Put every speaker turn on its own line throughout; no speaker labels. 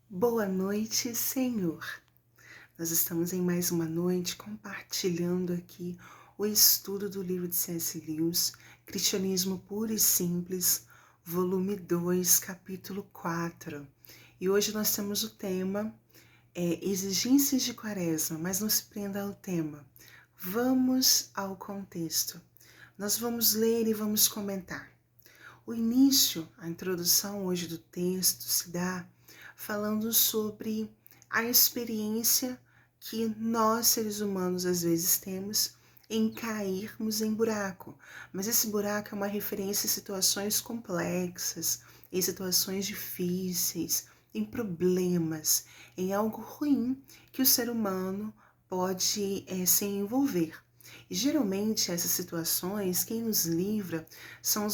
Boa noite, Senhor. Nós estamos em mais uma noite compartilhando aqui o estudo do livro de C.S. Lewis, Cristianismo Puro e Simples, volume 2, capítulo 4. E hoje nós temos o tema Exigências de Quaresma, mas não se prenda ao tema. Vamos ao contexto. Nós vamos ler e vamos comentar. O início, a introdução hoje do texto se dá falando sobre a experiência que nós, seres humanos, às vezes temos em cairmos em buraco. Mas esse buraco é uma referência a situações complexas, em situações difíceis, em problemas, em algo ruim que o ser humano pode se envolver. E geralmente essas situações, quem nos livra são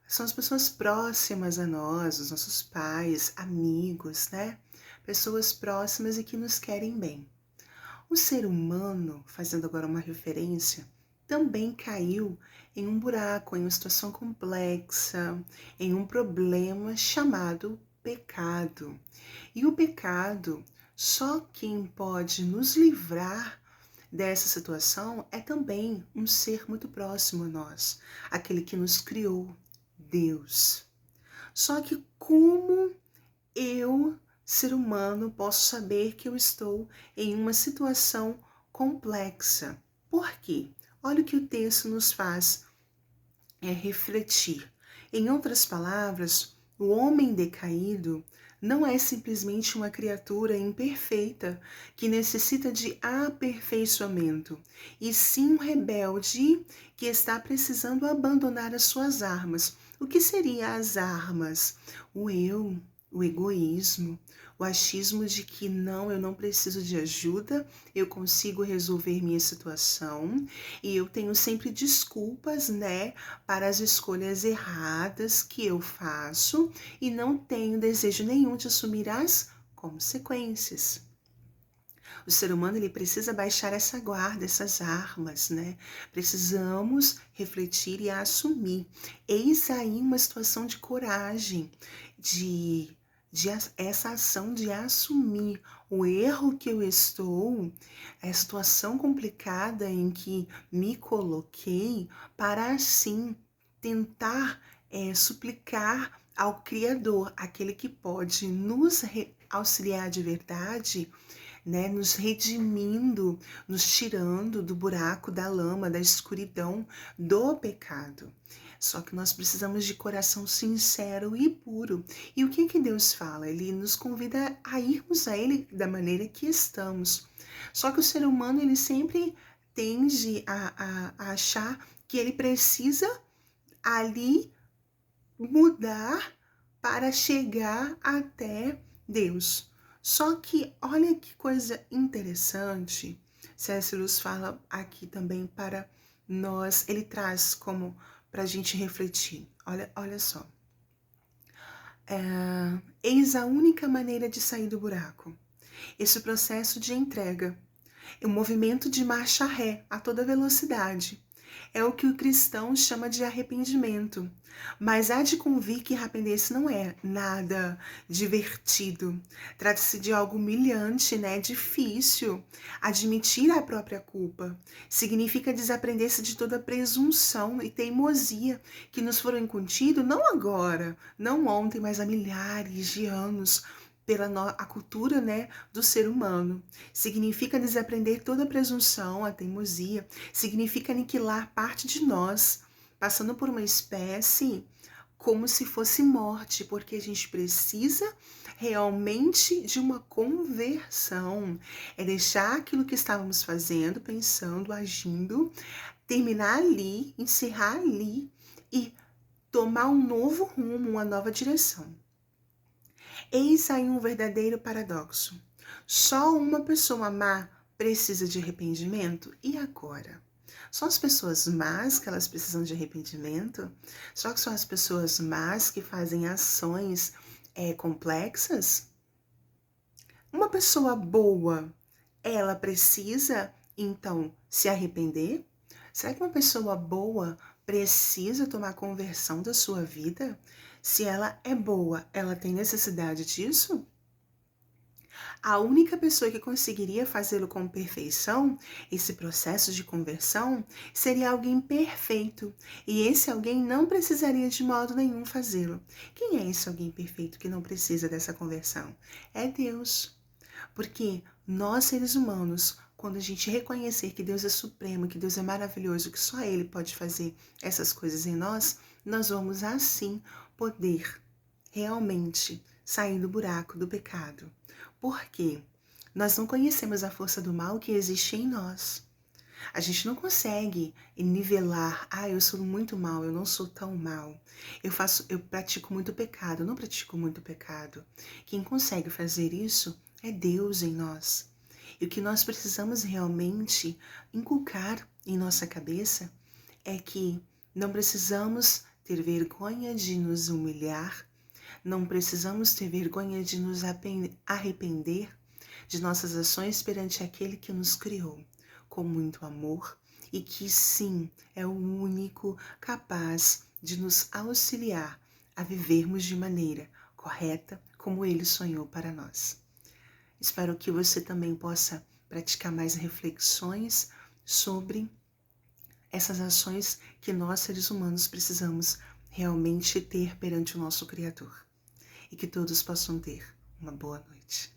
são as pessoas próximas a nós, os nossos pais, amigos, né? Pessoas próximas e que nos querem bem. O ser humano, fazendo agora uma referência, também caiu em um buraco, em uma situação complexa, em um problema chamado pecado. E o pecado, só quem pode nos livrar dessa situação é também um ser muito próximo a nós, aquele que nos criou, Deus. Só que como eu, ser humano, posso saber que eu estou em uma situação complexa? Por quê? Olha o que o texto nos faz refletir. Em outras palavras, o homem decaído não é simplesmente uma criatura imperfeita que necessita de aperfeiçoamento, e sim um rebelde que está precisando abandonar as suas armas. O que seriam as armas? O eu, o egoísmo, o achismo de que não, eu não preciso de ajuda, eu consigo resolver minha situação, e eu tenho sempre desculpas, né, para as escolhas erradas que eu faço e não tenho desejo nenhum de assumir as consequências. O ser humano ele precisa baixar essa guarda, essas armas, né? Precisamos refletir e assumir. Eis aí uma situação de coragem, de essa ação de assumir o erro que eu estou, a situação complicada em que me coloquei, para assim tentar suplicar ao Criador, aquele que pode nos auxiliar de verdade, né, nos redimindo, nos tirando do buraco, da lama, da escuridão, do pecado. Só que nós precisamos de coração sincero e puro. E o que Deus fala? Ele nos convida a irmos a Ele da maneira que estamos. Só que o ser humano, ele sempre tende a achar que ele precisa ali mudar para chegar até Deus. Só que olha que coisa interessante, C.S. Lewis fala aqui também para nós, ele traz como para a gente refletir. Olha só. Eis a única maneira de sair do buraco. Esse processo de entrega, é um movimento de marcha ré a toda velocidade. É o que o cristão chama de arrependimento. Mas há de convir que arrepender-se não é nada divertido. Trata-se de algo humilhante, né? Difícil. Admitir a própria culpa significa desaprender-se de toda presunção e teimosia que nos foram incutidos não agora, não ontem, mas há milhares de anos, pela a cultura, né, do ser humano. Significa desaprender toda a presunção, a teimosia, significa aniquilar parte de nós, passando por uma espécie como se fosse morte, porque a gente precisa realmente de uma conversão. É deixar aquilo que estávamos fazendo, pensando, agindo, terminar ali, encerrar ali e tomar um novo rumo, uma nova direção. Eis aí um verdadeiro paradoxo. Só uma pessoa má precisa de arrependimento? E agora? Só as pessoas más que elas precisam de arrependimento? Só que são as pessoas más que fazem ações complexas? Uma pessoa boa, ela precisa, então, se arrepender? Será que uma pessoa boa precisa tomar conversão da sua vida? Se ela é boa, ela tem necessidade disso? A única pessoa que conseguiria fazê-lo com perfeição, esse processo de conversão, seria alguém perfeito. E esse alguém não precisaria de modo nenhum fazê-lo. Quem é esse alguém perfeito que não precisa dessa conversão? É Deus. Porque nós, seres humanos, quando a gente reconhecer que Deus é supremo, que Deus é maravilhoso, que só Ele pode fazer essas coisas em nós, nós vamos assim poder realmente sair do buraco do pecado. Por quê? Nós não conhecemos a força do mal que existe em nós. A gente não consegue nivelar, eu sou muito mal, eu não sou tão mal. Eu pratico muito pecado, eu não pratico muito pecado. Quem consegue fazer isso é Deus em nós. E o que nós precisamos realmente inculcar em nossa cabeça é que não precisamos ter vergonha de nos humilhar, não precisamos ter vergonha de nos arrepender de nossas ações perante aquele que nos criou com muito amor e que sim é o único capaz de nos auxiliar a vivermos de maneira correta como ele sonhou para nós. Espero que você também possa praticar mais reflexões sobre essas ações que nós, seres humanos, precisamos realmente ter perante o nosso Criador. E que todos possam ter uma boa noite.